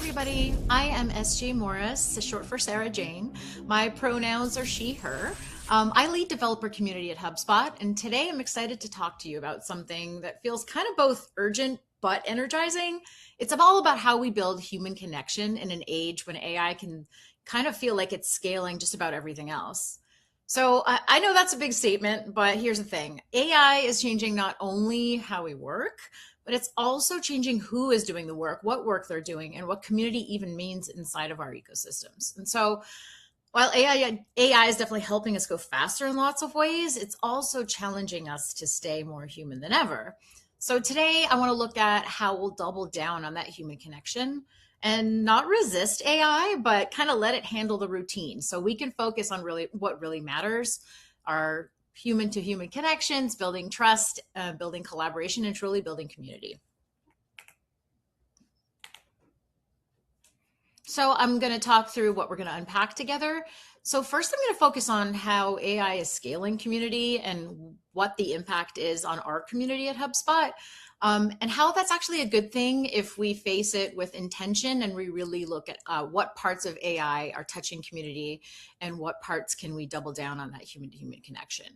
Everybody, I am SJ Morris, short for Sarah Jane. My pronouns are she, her. I lead developer community at HubSpot, and today I'm excited to talk to you about something that feels kind of both urgent but energizing. It's all about how we build human connection in an age when AI can kind of feel like it's scaling just about everything else. So I know that's a big statement, but here's the thing. AI is changing not only how we work, but it's also changing who is doing the work they're doing, and what community even means inside of our ecosystems. And so while AI is definitely helping us go faster in lots of ways, it's also challenging us to stay more human than ever. So today I want to look at how we'll double down on that human connection and not resist AI, but kind of let it handle the routine so we can focus on really what really matters, our human to human connections, building trust, building collaboration, and truly building community. So I'm going to talk through what we're going to unpack together. So first, I'm going to focus on how AI is scaling community and what the impact is on our community at HubSpot, and how that's actually a good thing if we face it with intention and we really look at what parts of AI are touching community and what parts can we double down on that human-to-human connection.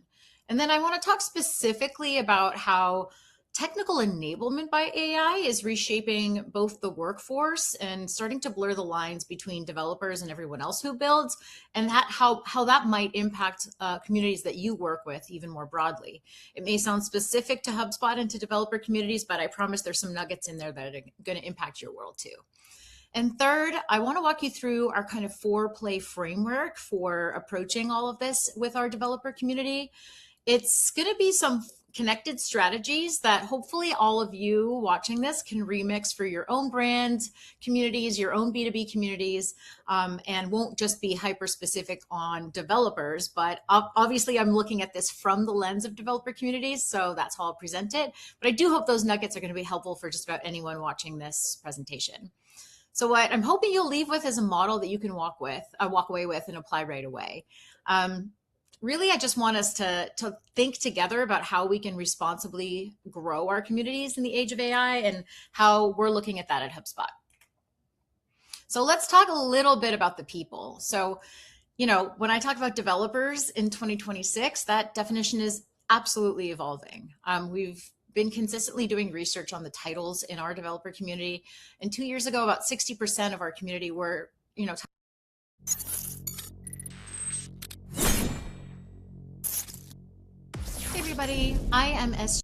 And then I want to talk specifically about how technical enablement by AI is reshaping both the workforce and starting to blur the lines between developers and everyone else who builds, and how that might impact communities that you work with even more broadly. It may sound specific to HubSpot and to developer communities, but I promise there's some nuggets in there that are going to impact your world too. And third, I want to walk you through our kind of 4-play framework for approaching all of this with our developer community. It's going to be some connected strategies that hopefully all of you watching this can remix for your own brand communities, your own B2B communities, and won't just be hyper specific on developers. But obviously I'm looking at this from the lens of developer communities, so that's how I'll present it. But I do hope those nuggets are going to be helpful for just about anyone watching this presentation. So what I'm hoping you'll leave with is a model that you can walk away with and apply right away. Really, I just want us to think together about how we can responsibly grow our communities in the age of AI and how we're looking at that at HubSpot. So let's talk a little bit about the people. So, when I talk about developers in 2026, that definition is absolutely evolving. We've been consistently doing research on the titles in our developer community. And 2 years ago, about 60% of our community were, Hey everybody, I am S.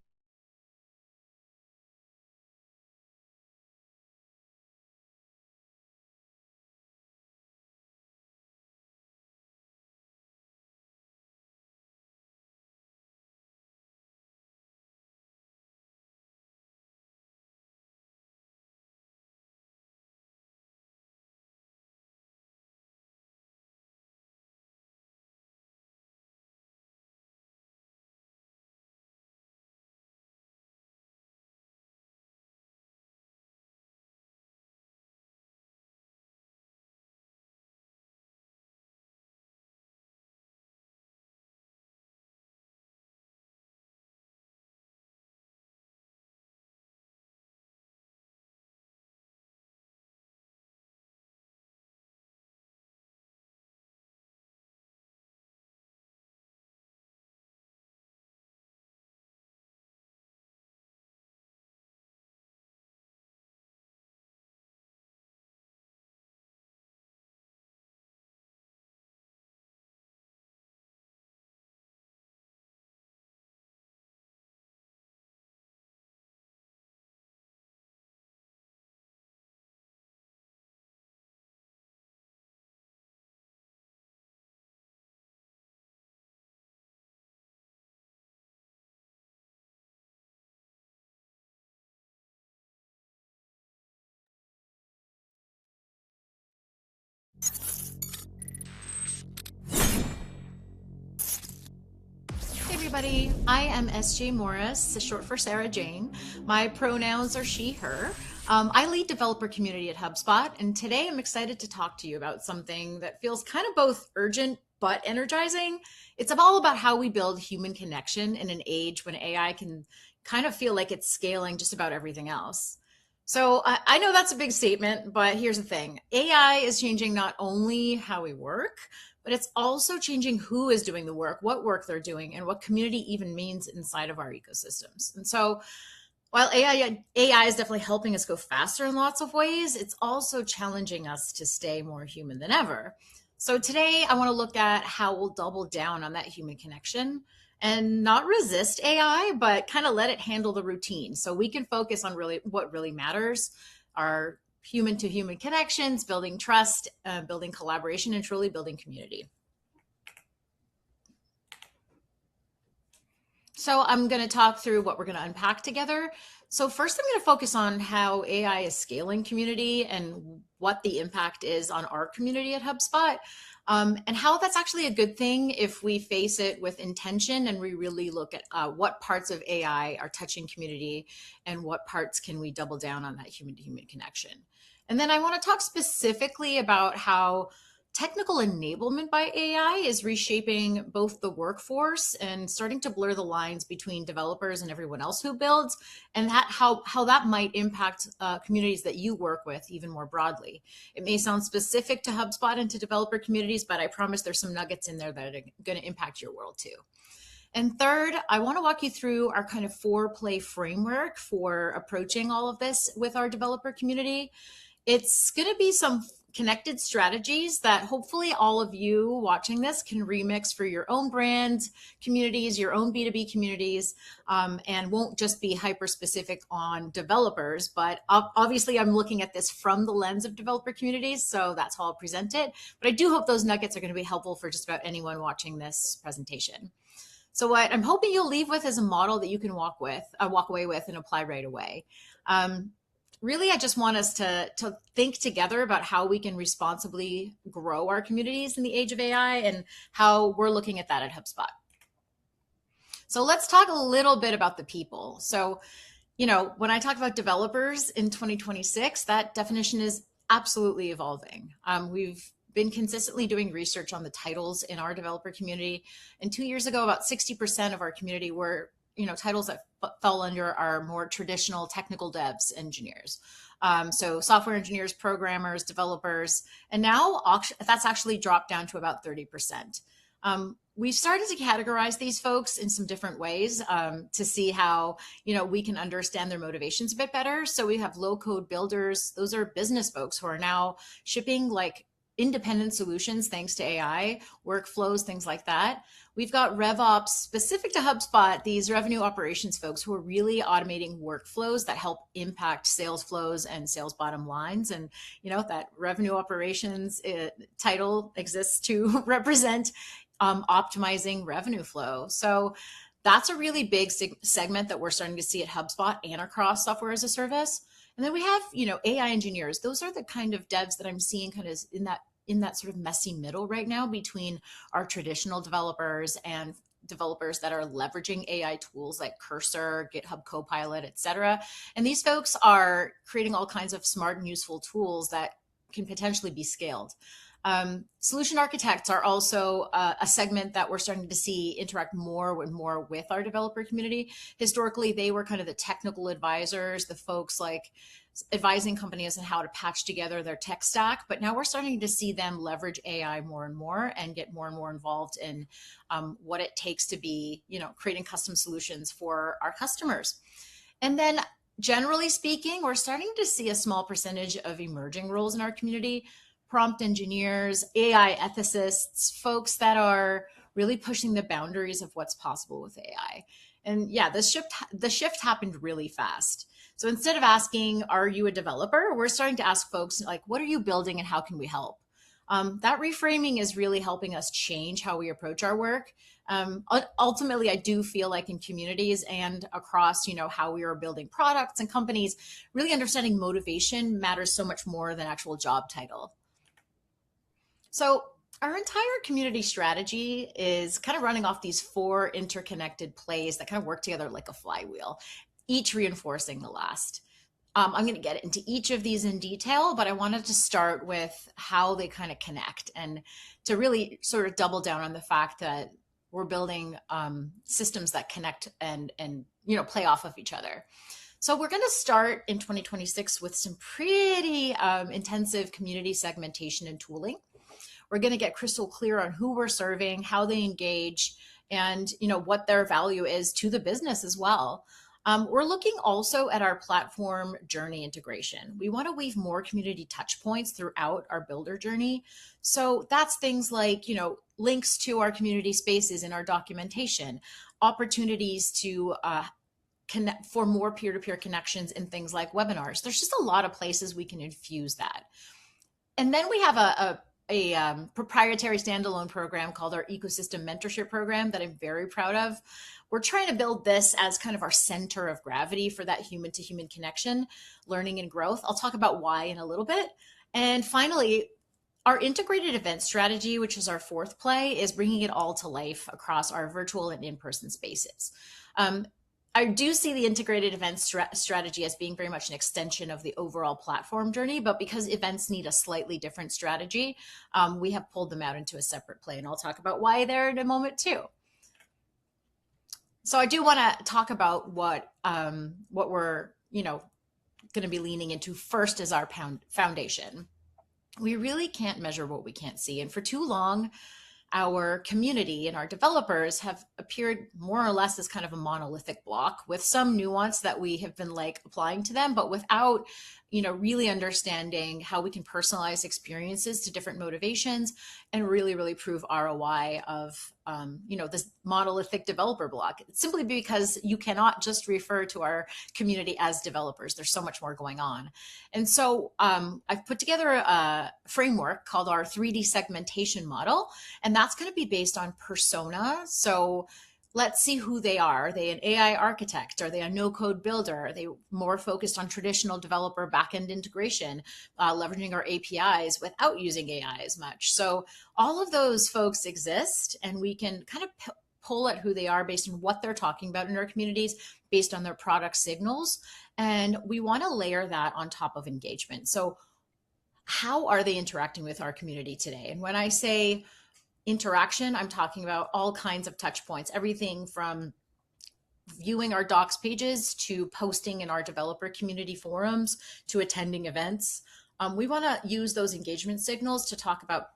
Hey everybody, I am SJ Morris, short for Sarah Jane. My pronouns are she, her. I lead developer community at HubSpot, and today I'm excited to talk to you about something that feels kind of both urgent but energizing. It's all about how we build human connection in an age when AI can kind of feel like it's scaling just about everything else. So I know that's a big statement, but here's the thing. AI is changing not only how we work, but it's also changing who is doing the work, what work they're doing, and what community even means inside of our ecosystems. And so while AI is definitely helping us go faster in lots of ways, it's also challenging us to stay more human than ever. So today I want to look at how we'll double down on that human connection and not resist AI, but kind of let it handle the routine so we can focus on really what really matters, our human to human connections, building trust, building collaboration, and truly building community. So I'm going to talk through what we're going to unpack together. So first, I'm going to focus on how AI is scaling community and what the impact is on our community at HubSpot, and how that's actually a good thing if we face it with intention and we really look at what parts of AI are touching community and what parts can we double down on that human-to-human connection. And then I want to talk specifically about how technical enablement by AI is reshaping both the workforce and starting to blur the lines between developers and everyone else who builds, and how that might impact communities that you work with even more broadly. It may sound specific to HubSpot and to developer communities, but I promise there's some nuggets in there that are going to impact your world too. And third, I want to walk you through our kind of 4-play framework for approaching all of this with our developer community. It's going to be some connected strategies that hopefully all of you watching this can remix for your own brands, communities, your own B2B communities, and won't just be hyper specific on developers. But obviously, I'm looking at this from the lens of developer communities, so that's how I'll present it. But I do hope those nuggets are going to be helpful for just about anyone watching this presentation. So what I'm hoping you'll leave with is a model that you can walk away with and apply right away. Really, I just want us to think together about how we can responsibly grow our communities in the age of AI and how we're looking at that at HubSpot. So let's talk a little bit about the people. So, when I talk about developers in 2026, that definition is absolutely evolving. We've been consistently doing research on the titles in our developer community. And 2 years ago, about 60% of our community were titles that fell under our more traditional technical devs, engineers. So software engineers, programmers, developers, and now that's actually dropped down to about 30%. We've started to categorize these folks in some different ways to see how we can understand their motivations a bit better. So we have low code builders. Those are business folks who are now shipping like independent solutions thanks to AI, workflows, things like that. We've got RevOps specific to HubSpot, these revenue operations folks who are really automating workflows that help impact sales flows and sales bottom lines. And, that revenue operations title exists to represent optimizing revenue flow. So that's a really big segment that we're starting to see at HubSpot and across software as a service. And then we have, AI engineers. Those are the kind of devs that I'm seeing kind of in that sort of messy middle right now between our traditional developers and developers that are leveraging AI tools like Cursor, GitHub Copilot, et cetera. And these folks are creating all kinds of smart and useful tools that can potentially be scaled. Solution architects are also a segment that we're starting to see interact more and more with our developer community. Historically, they were kind of the technical advisors, the folks like advising companies on how to patch together their tech stack. But now we're starting to see them leverage AI more and get more and more involved in what it takes to be, creating custom solutions for our customers. And then generally speaking, we're starting to see a small percentage of emerging roles in our community: prompt engineers, AI ethicists, folks that are really pushing the boundaries of what's possible with AI. And yeah, the shift happened really fast. So instead of asking, are you a developer? We're starting to ask folks like, what are you building and how can we help? That reframing is really helping us change how we approach our work. Ultimately, I do feel like in communities and across, how we are building products and companies, really understanding motivation matters so much more than actual job title. So our entire community strategy is kind of running off these 4 interconnected plays that kind of work together like a flywheel, each reinforcing the last. I'm going to get into each of these in detail, but I wanted to start with how they kind of connect and to really sort of double down on the fact that we're building systems that connect and play off of each other. So we're going to start in 2026 with some pretty intensive community segmentation and tooling. We're going to get crystal clear on who we're serving, how they engage, and what their value is to the business as well. We're looking also at our platform journey integration. We want to weave more community touch points throughout our builder journey. So that's things like, links to our community spaces in our documentation, opportunities to connect for more peer-to-peer connections in things like webinars. There's just a lot of places we can infuse that. And then we have a proprietary standalone program called our ecosystem mentorship program that I'm very proud of. We're trying to build this as kind of our center of gravity for that human to human connection, learning and growth. I'll talk about why in a little bit. And finally, our integrated event strategy, which is our fourth play, is bringing it all to life across our virtual and in-person spaces. I do see the integrated event strategy as being very much an extension of the overall platform journey, but because events need a slightly different strategy, we have pulled them out into a separate play, and I'll talk about why there in a moment too. So I do want to talk about what we're going to be leaning into first as our foundation. We really can't measure what we can't see, and for too long, our community and our developers have appeared more or less as kind of a monolithic block with some nuance that we have been applying to them, but without, really understanding how we can personalize experiences to different motivations and really, really prove ROI of, this monolithic developer block. It's simply because you cannot just refer to our community as developers. There's so much more going on. And so I've put together a framework called our 3D segmentation model, and that's going to be based on persona. So let's see who they are. Are they an AI architect? Are they a no-code builder? Are they more focused on traditional developer backend integration, leveraging our APIs without using AI as much? So all of those folks exist, and we can kind of pull at who they are based on what they're talking about in our communities, based on their product signals. And we want to layer that on top of engagement. So how are they interacting with our community today? And when I say interaction, I'm talking about all kinds of touch points, everything from viewing our docs pages to posting in our developer community forums to attending events. We want to use those engagement signals to talk about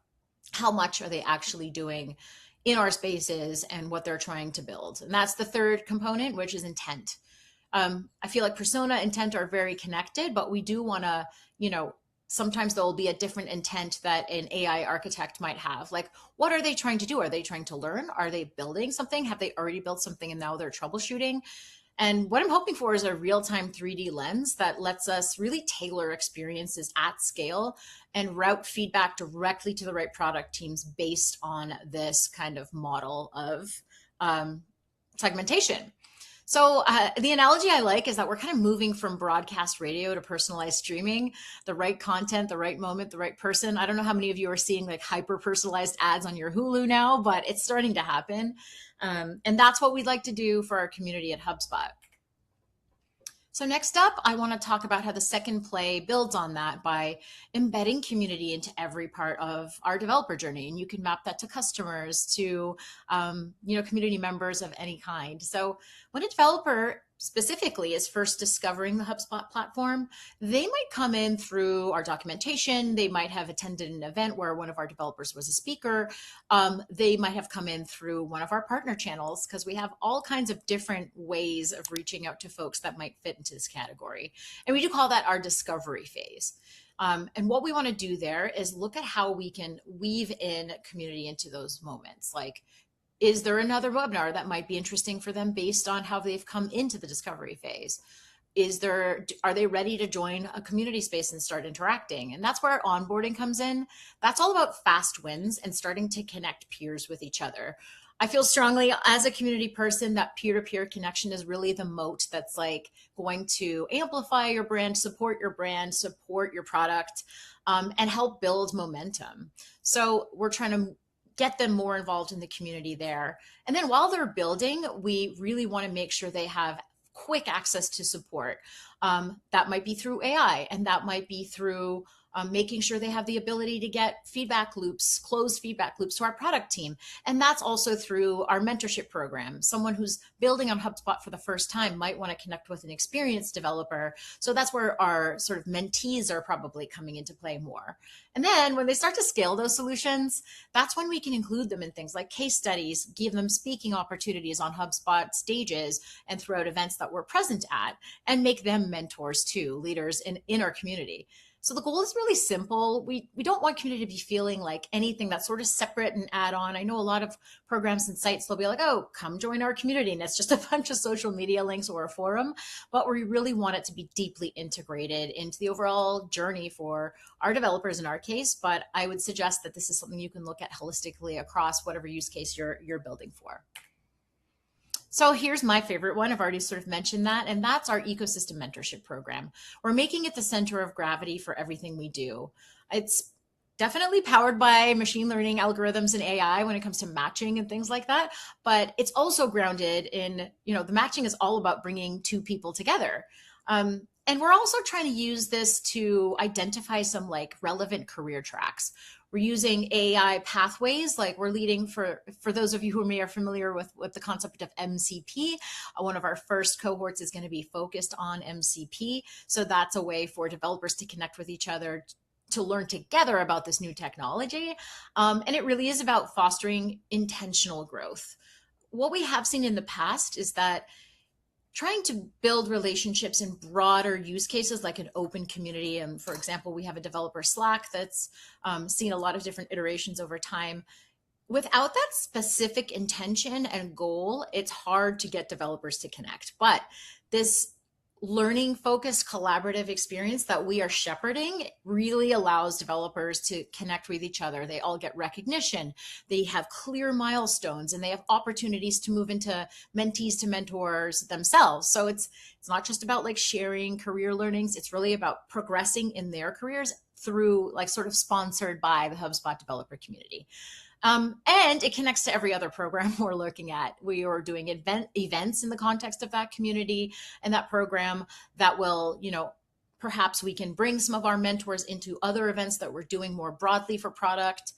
how much are they actually doing in our spaces and what they're trying to build. And that's the third component, which is intent. I feel like persona and intent are very connected, but we do want to, sometimes there'll be a different intent that an AI architect might have. Like, what are they trying to do? Are they trying to learn? Are they building something? Have they already built something and now they're troubleshooting? And what I'm hoping for is a real-time 3D lens that lets us really tailor experiences at scale and route feedback directly to the right product teams based on this kind of model of segmentation. So the analogy I like is that we're kind of moving from broadcast radio to personalized streaming, the right content, the right moment, the right person. I don't know how many of you are seeing hyper personalized ads on your Hulu now, but it's starting to happen. And that's what we'd like to do for our community at HubSpot. So next up, I want to talk about how the second play builds on that by embedding community into every part of our developer journey. And you can map that to customers, to community members of any kind. So when a developer specifically is first discovering the HubSpot platform, they might come in through our documentation. They might have attended an event where one of our developers was a speaker. They might have come in through one of our partner channels, because we have all kinds of different ways of reaching out to folks that might fit into this category. And we do call that our discovery phase. And what we want to do there is look at how we can weave in community into those moments. Like, is there another webinar that might be interesting for them based on how they've come into the discovery phase? Are they ready to join a community space and start interacting? And that's where onboarding comes in. That's all about fast wins and starting to connect peers with each other. I feel strongly as a community person that peer-to-peer connection is really the moat that's going to amplify your brand, support your product, and help build momentum. So we're trying to get them more involved in the community there. And then while they're building, we really want to make sure they have quick access to support. That might be through AI, and that might be through making sure they have the ability to get feedback loops, closed feedback loops to our product team. And that's also through our mentorship program. Someone who's building on HubSpot for the first time might want to connect with an experienced developer. So that's where our sort of mentees are probably coming into play more. And then when they start to scale those solutions, that's when we can include them in things like case studies, give them speaking opportunities on HubSpot stages and throughout events that we're present at, and make them mentors too, leaders in our community. So the goal is really simple. We don't want community to be feeling like anything that's sort of separate and add on. I know a lot of programs and sites, they'll be like, oh, come join our community. And it's just a bunch of social media links or a forum. But we really want it to be deeply integrated into the overall journey for our developers in our case. But I would suggest that this is something you can look at holistically across whatever use case you're building for. So here's my favorite one. I've already sort of mentioned that, and that's our ecosystem mentorship program. We're making it the center of gravity for everything we do. It's definitely powered by machine learning algorithms and AI when it comes to matching and things like that. But it's also grounded in, the matching is all about bringing two people together. And we're also trying to use this to identify some like relevant career tracks. We're using AI pathways, like we're leading for those of you who may are familiar with the concept of MCP. One of our first cohorts is going to be focused on MCP. So that's a way for developers to connect with each other, to learn together about this new technology. And it really is about fostering intentional growth. What we have seen in the past is that trying to build relationships in broader use cases like an open community. And for example, we have a developer Slack that's seen a lot of different iterations over time. Without that specific intention and goal, it's hard to get developers to connect. But this learning focused collaborative experience that we are shepherding really allows developers to connect with each other. They all get recognition, they have clear milestones, and they have opportunities to move into mentees to mentors themselves. So it's not just about like sharing career learnings, it's really about progressing in their careers through like sort of sponsored by the HubSpot developer community. And it connects to every other program we're looking at. We are doing events in the context of that community and that program that will, perhaps we can bring some of our mentors into other events that we're doing more broadly for product.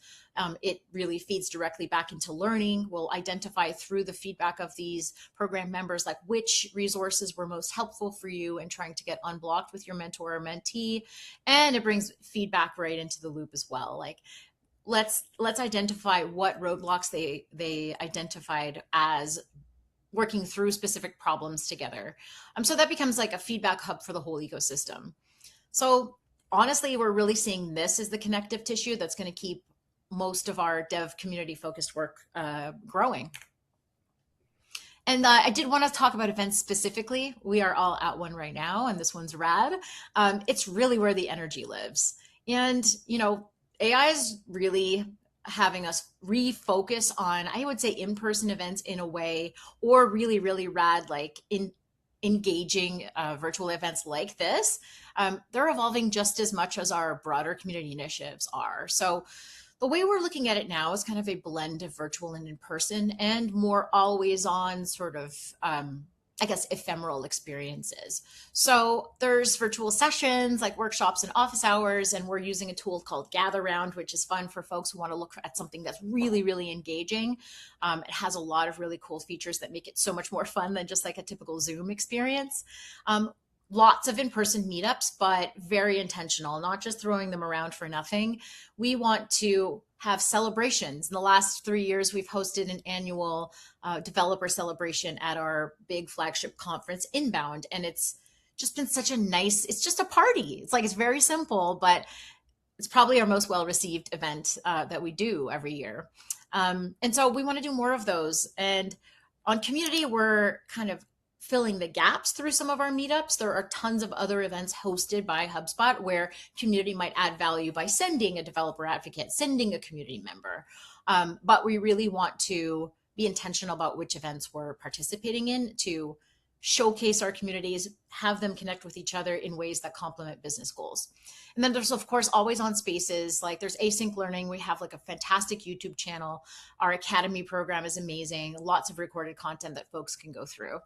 It really feeds directly back into learning. We'll identify through the feedback of these program members, like which resources were most helpful for you and trying to get unblocked with your mentor or mentee. And it brings feedback right into the loop as well. Like, let's identify what roadblocks they identified as working through specific problems together. So that becomes like a feedback hub for the whole ecosystem. So honestly, we're really seeing this as the connective tissue that's going to keep most of our dev community focused work growing. And I did want to talk about events specifically. We are all at one right now, and this one's rad. It's really where the energy lives. And, AI is really having us refocus on, I would say, in-person events in a way, or really, really rad, like engaging virtual events like this. They're evolving just as much as our broader community initiatives are. So the way we're looking at it now is kind of a blend of virtual and in-person and more always on sort of ephemeral experiences. So there's virtual sessions like workshops and office hours, and we're using a tool called Gather Round, which is fun for folks who want to look at something that's really, really engaging. It has a lot of really cool features that make it so much more fun than just like a typical Zoom experience. Lots of in-person meetups, but very intentional, not just throwing them around for nothing. We want to have celebrations. In the last 3 years, we've hosted an annual developer celebration at our big flagship conference, Inbound. And it's just been such a nice, it's just a party. It's very simple, but it's probably our most well-received event that we do every year. And so we want to do more of those. And on community, we're kind of filling the gaps through some of our meetups. There are tons of other events hosted by HubSpot where community might add value by sending a developer advocate, sending a community member. But we really want to be intentional about which events we're participating in to showcase our communities, have them connect with each other in ways that complement business goals. And then there's, of course, always on spaces, like there's async learning. We have like a fantastic YouTube channel. Our Academy program is amazing. Lots of recorded content that folks can go through.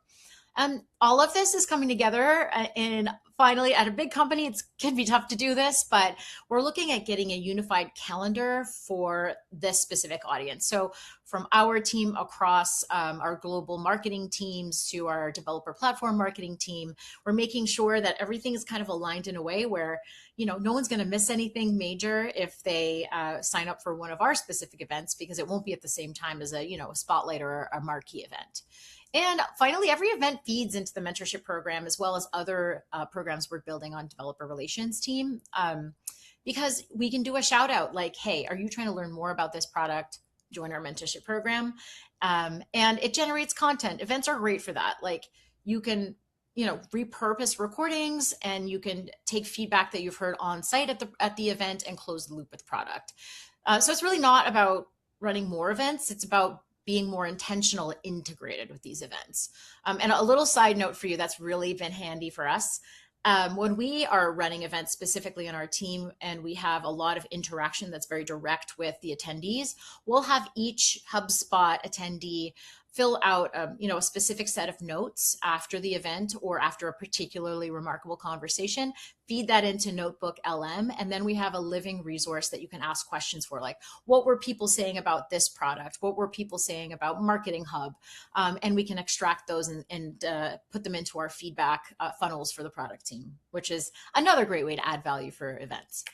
All of this is coming together, and finally, at a big company, it can be tough to do this, but we're looking at getting a unified calendar for this specific audience. So from our team across our global marketing teams to our developer platform marketing team, we're making sure that everything is kind of aligned in a way where, no one's going to miss anything major if they sign up for one of our specific events, because it won't be at the same time as a spotlight or a marquee event. And finally, every event feeds into the mentorship program, as well as other programs we're building on developer relations team, because we can do a shout out like, hey, are you trying to learn more about this product? Join our mentorship program. And it generates content. Events are great for that. Like, you can repurpose recordings, and you can take feedback that you've heard on site at the event and close the loop with product. So it's really not about running more events. It's about being more intentional, integrated with these events. And a little side note for you that's really been handy for us. When we are running events specifically on our team, and we have a lot of interaction that's very direct with the attendees, we'll have each HubSpot attendee fill out a specific set of notes after the event or after a particularly remarkable conversation, feed that into Notebook LM, and then we have a living resource that you can ask questions for, like, what were people saying about this product? What were people saying about Marketing Hub? And we can extract those and put them into our feedback funnels for the product team, which is another great way to add value for events.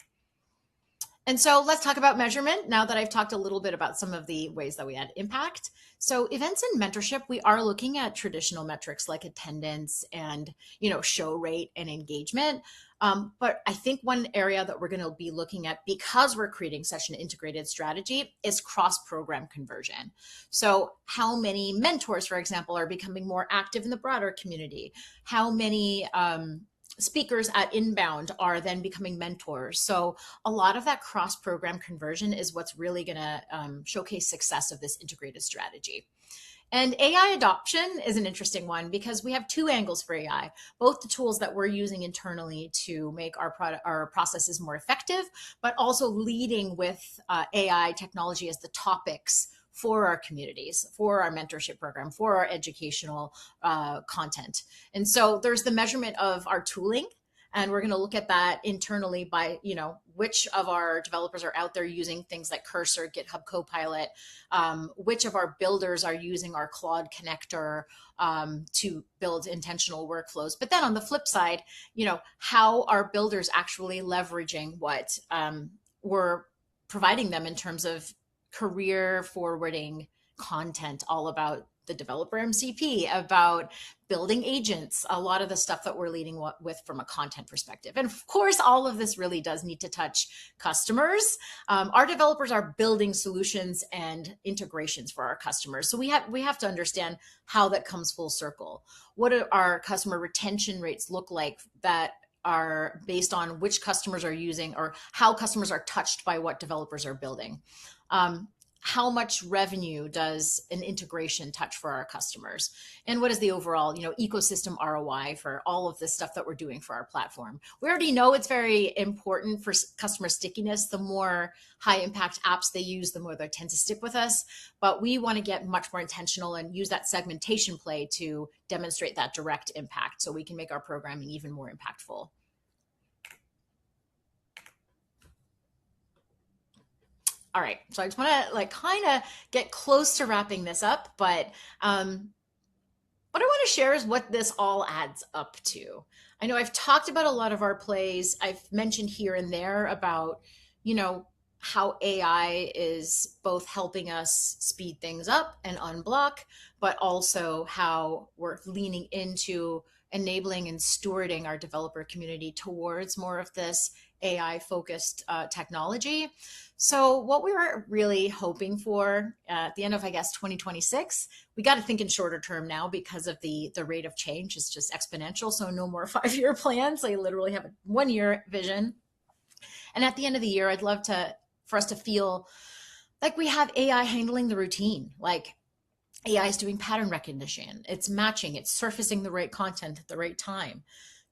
And so let's talk about measurement now that I've talked a little bit about some of the ways that we add impact. So events and mentorship, we are looking at traditional metrics like attendance and, show rate and engagement. But I think one area that we're going to be looking at, because we're creating such an integrated strategy, is cross-program conversion. So how many mentors, for example, are becoming more active in the broader community? How many speakers at Inbound are then becoming mentors? So a lot of that cross-program conversion is what's really going to showcase success of this integrated strategy. And AI adoption is an interesting one, because we have two angles for AI, both the tools that we're using internally to make our processes more effective, but also leading with AI technology as the topics for our communities, for our mentorship program, for our educational content. And so there's the measurement of our tooling, and we're going to look at that internally by, which of our developers are out there using things like Cursor, GitHub Copilot, which of our builders are using our Claude connector to build intentional workflows. But then on the flip side, how are builders actually leveraging what we're providing them in terms of career forwarding content, all about the developer MCP, about building agents, a lot of the stuff that we're leading with from a content perspective. And of course, all of this really does need to touch customers. Our developers are building solutions and integrations for our customers. So we have to understand how that comes full circle. What do our customer retention rates look like that are based on which customers are using, or how customers are touched by what developers are building? How much revenue does an integration touch for our customers? And what is the overall, ecosystem ROI for all of this stuff that we're doing for our platform? We already know it's very important for customer stickiness. The more high impact apps they use, the more they tend to stick with us. But we want to get much more intentional and use that segmentation play to demonstrate that direct impact, so we can make our programming even more impactful. All right, so I just want to kind of get close to wrapping this up, but what I want to share is what this all adds up to. I know I've talked about a lot of our plays. I've mentioned here and there about, how AI is both helping us speed things up and unblock, but also how we're leaning into enabling and stewarding our developer community towards more of this AI-focused technology. So what we were really hoping for at the end of, 2026, we got to think in shorter term now, because of the rate of change is just exponential. So no more 5-year plans. I literally have a 1-year vision. And at the end of the year, I'd love for us to feel like we have AI handling the routine. Like, AI is doing pattern recognition. It's matching, it's surfacing the right content at the right time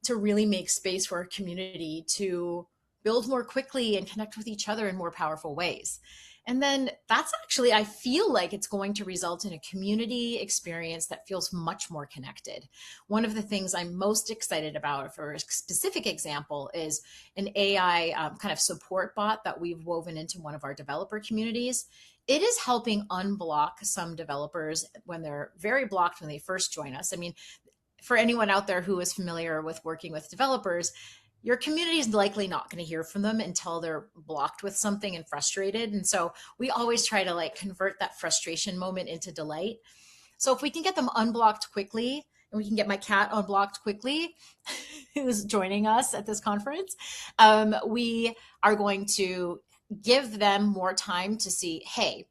to really make space for our community to build more quickly and connect with each other in more powerful ways. And then that's actually, I feel like it's going to result in a community experience that feels much more connected. One of the things I'm most excited about, for a specific example, is an AI kind of support bot that we've woven into one of our developer communities. It is helping unblock some developers when they're very blocked when they first join us. I mean, for anyone out there who is familiar with working with developers, your community is likely not going to hear from them until they're blocked with something and frustrated. And so we always try to like convert that frustration moment into delight. So if we can get them unblocked quickly, and we can get my cat unblocked quickly, who's joining us at this conference, we are going to give them more time to see, hey,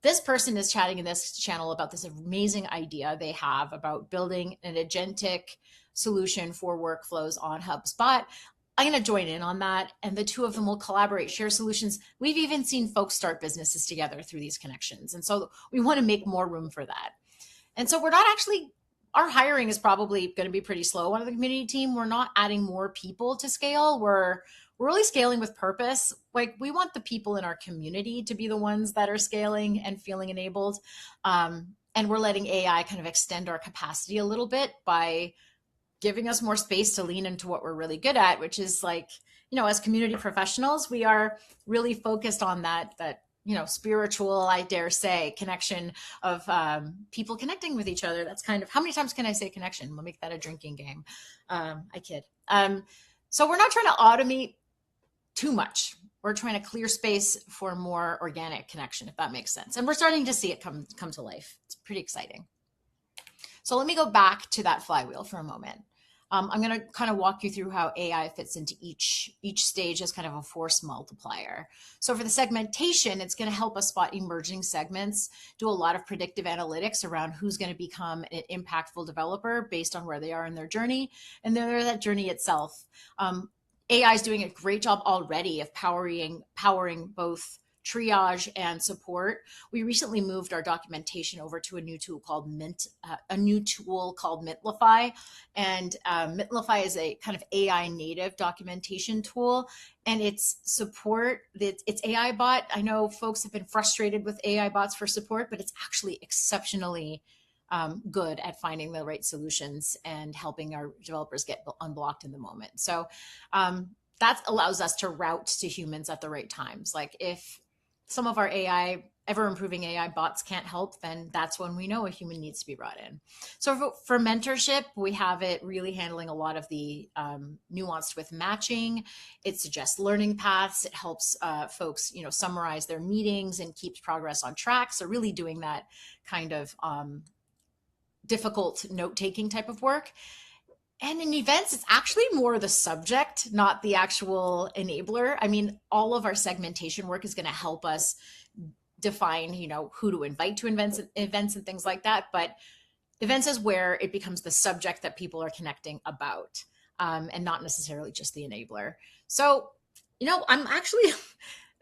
this person is chatting in this channel about this amazing idea they have about building an agentic solution for workflows on HubSpot. I'm going to join in on that. And the two of them will collaborate, share solutions. We've even seen folks start businesses together through these connections. And so we want to make more room for that. And so we're not actually, our hiring is probably going to be pretty slow on the community team. We're not adding more people to scale. We're really scaling with purpose. Like, we want the people in our community to be the ones that are scaling and feeling enabled. And we're letting AI kind of extend our capacity a little bit by giving us more space to lean into what we're really good at, which is like, you know, as community professionals, we are really focused on that spiritual, I dare say, connection of people connecting with each other. That's kind of, how many times can I say connection? We'll make that a drinking game. I kid. So we're not trying to automate too much. We're trying to clear space for more organic connection, if that makes sense. And we're starting to see it come to life. It's pretty exciting. So let me go back to that flywheel for a moment. I'm going to kind of walk you through how AI fits into each stage as kind of a force multiplier. So for the segmentation, it's going to help us spot emerging segments, do a lot of predictive analytics around who's going to become an impactful developer based on where they are in their journey, and then that journey itself. AI is doing a great job already of powering both triage and support. We recently moved our documentation over to a new tool called Mintlify. And Mintlify is a kind of AI native documentation tool, and it's AI bot. I know folks have been frustrated with AI bots for support, but it's actually exceptionally good at finding the right solutions and helping our developers get unblocked in the moment. So that allows us to route to humans at the right times. Like, if some of our ever improving AI bots can't help, then that's when we know a human needs to be brought in. So for mentorship, we have it really handling a lot of the nuanced with matching. It suggests learning paths. It helps folks, summarize their meetings and keeps progress on track. So really doing that kind of difficult note-taking type of work. And in events, it's actually more the subject, not the actual enabler. I mean, all of our segmentation work is going to help us define, who to invite to events and things like that. But events is where it becomes the subject that people are connecting about, and not necessarily just the enabler. So, I'm actually,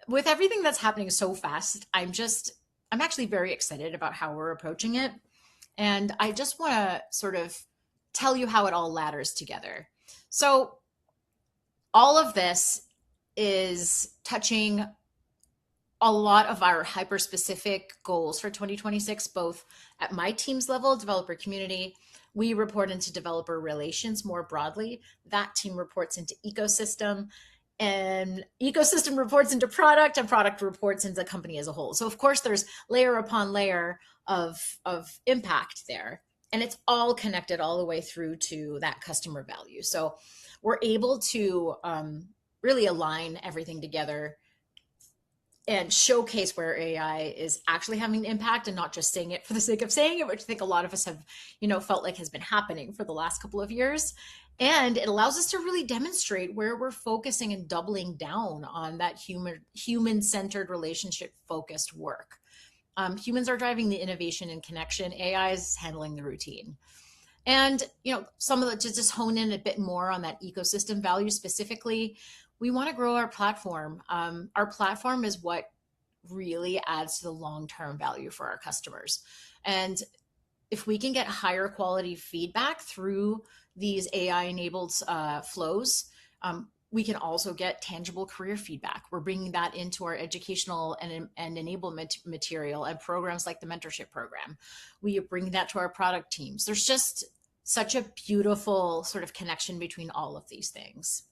with everything that's happening so fast, I'm actually very excited about how we're approaching it. And I just want to sort of tell you how it all ladders together. So all of this is touching a lot of our hyper-specific goals for 2026, both at my team's level, developer community. We report into developer relations more broadly. That team reports into ecosystem, and ecosystem reports into product, and product reports into the company as a whole. So of course there's layer upon layer of impact there. And it's all connected all the way through to that customer value. So we're able to really align everything together and showcase where AI is actually having an impact, and not just saying it for the sake of saying it, which I think a lot of us have, felt like has been happening for the last couple of years. And it allows us to really demonstrate where we're focusing and doubling down on that human-centered, relationship-focused work. Humans are driving the innovation and connection. AI is handling the routine. And, some of the, to just hone in a bit more on that ecosystem value specifically, we want to grow our platform. Our platform is what really adds to the long-term value for our customers. And if we can get higher quality feedback through these AI-enabled flows, we can also get tangible career feedback. We're bringing that into our educational and enablement material and programs like the mentorship program. We bring that to our product teams. There's just such a beautiful sort of connection between all of these things.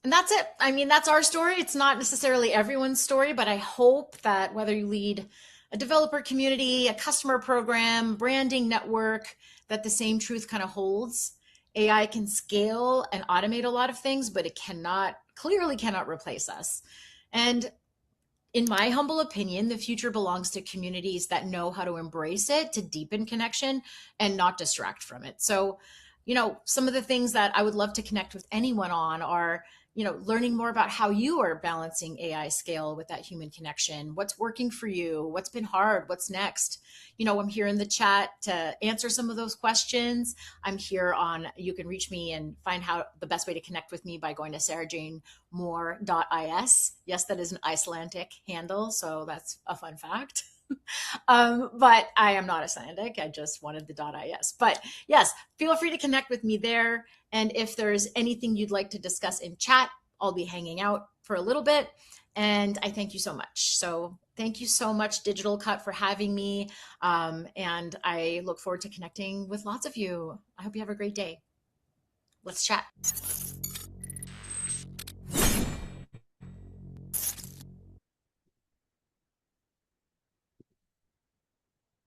And that's it. I mean, that's our story. It's not necessarily everyone's story, but I hope that whether you lead a developer community, a customer program, branding network, that the same truth kind of holds. AI can scale and automate a lot of things, but it clearly cannot replace us. And in my humble opinion, the future belongs to communities that know how to embrace it, to deepen connection and not distract from it. So, some of the things that I would love to connect with anyone on are, learning more about how you are balancing AI scale with that human connection. What's working for you? What's been hard? What's next? I'm here in the chat to answer some of those questions. You can reach me and find how the best way to connect with me by going to sarahjanemore.is. Yes, that is an Icelandic handle, so that's a fun fact. But I am not Icelandic. I just wanted the .is. But yes, feel free to connect with me there. And if there's anything you'd like to discuss in chat, I'll be hanging out for a little bit. And I thank you so much. So thank you so much, Digital Cut, for having me. And I look forward to connecting with lots of you. I hope you have a great day. Let's chat.